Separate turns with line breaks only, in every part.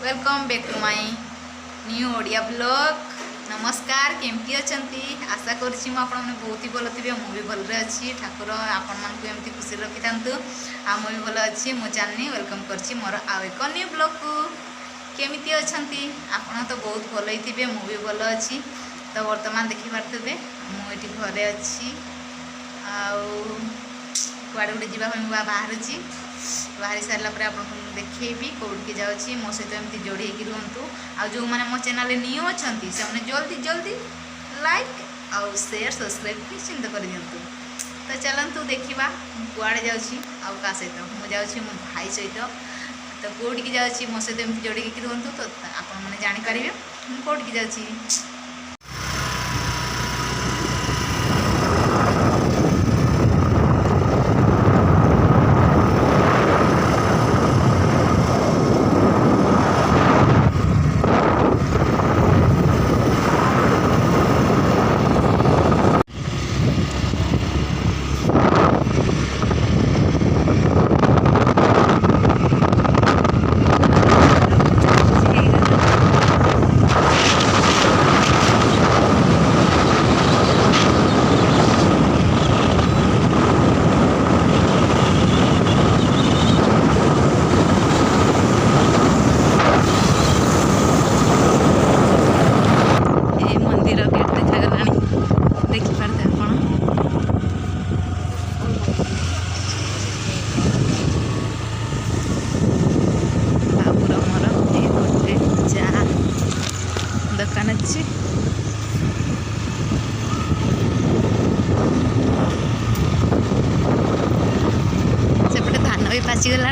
Welcome back to my new Odia blog. नमस्कार, केमती अच्छी आशा करुँच बहुत ही भल थे। मुझे भलरे अच्छी। ठाकुर आपण मानक एमती खुशी रखी था। मुझे भल अच्छी। मुझे जाननी वेलकम कर मोर आउ एक न्यू ब्लॉग को। केमती अच्छी आपण तो बहुत भल ही मुझे भल अच्छी। तो बर्तमान देखिपे मुझे घरे अच्छी आड़े गोटे जावाई बाहर बाहरी सारा आप देखी कौटी जाऊँगी मो सहित एमती जोड़ी होगी रुहतु। आ जो मैंने मो चैनल न्यू अच्छा से जल्दी जल्दी लाइक आउ शेयर सब्सक्राइब निश्चिंत कर दिंतु। तो चलतु देखा कुआड़े जाऊँगी आउ का सहित मुझे मो भाई सहित। तो कौटी जाऊँगी मो सहित एमती जोड़ी होगी रुहतु। तो आपण मैंने जानीपारे मुझे कौटी जाऊँगी। दुकान अच्छी सेपटे धान भी पाचिगला।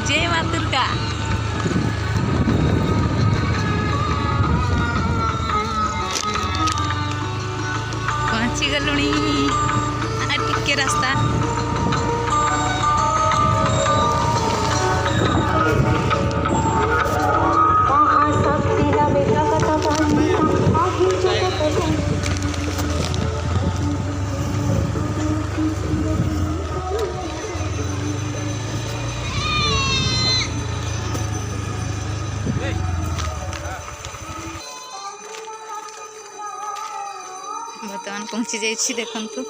जय माँ दुर्गा। पहुँची गलुणी टिके रास्ता। बर्तमान पहुँची जाइए देखु।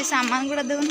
सामान गुड़ा देवन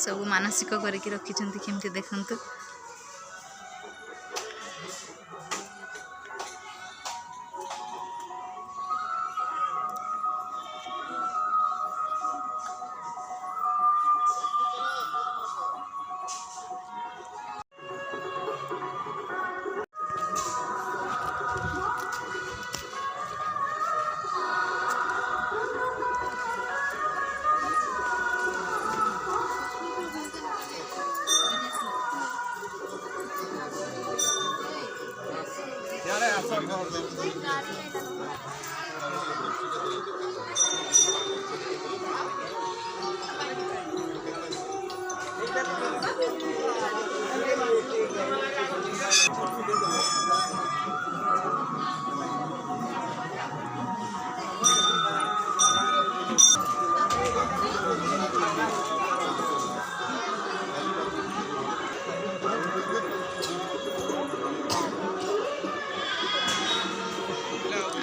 सब मानसिक करके रखिंट केमती देखु।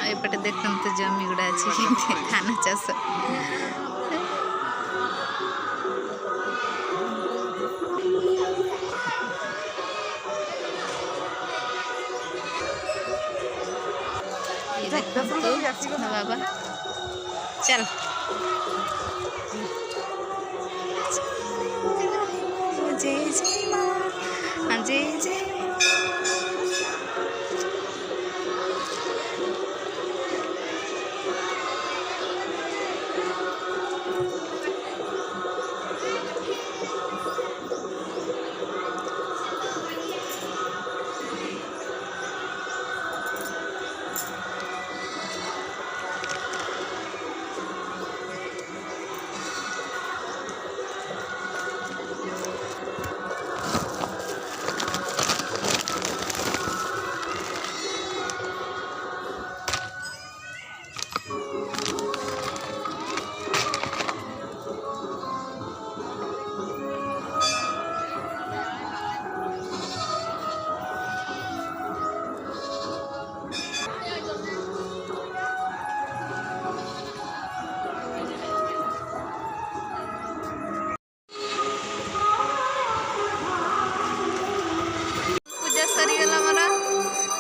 एपटे देखते जमी गुड़ा अच्छी धान चाष बाबा चल जय जय माँ जय जय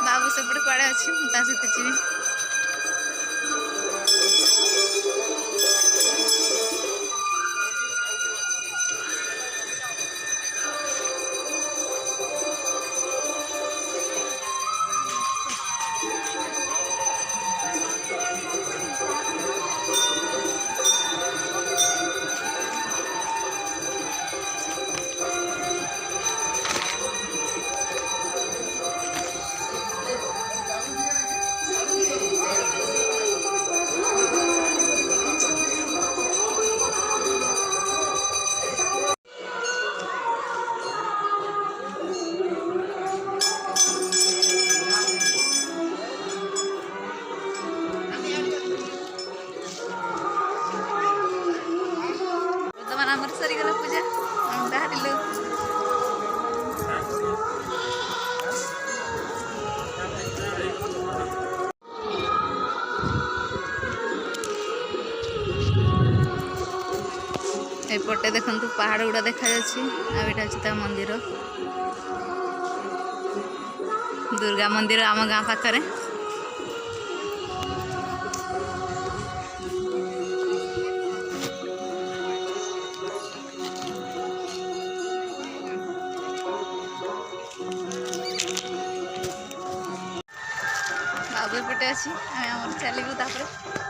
बाबू सेपटे कड़े अच्छी मुझे सहित जी आमर सरीगला पूजा बाहर एपटे देखु पहाड़ गुड़ा देखा जा मंदिर दुर्गा मंदिर आम गाँ पाखरे बाबू एपटे अच्छी आम चलू तापर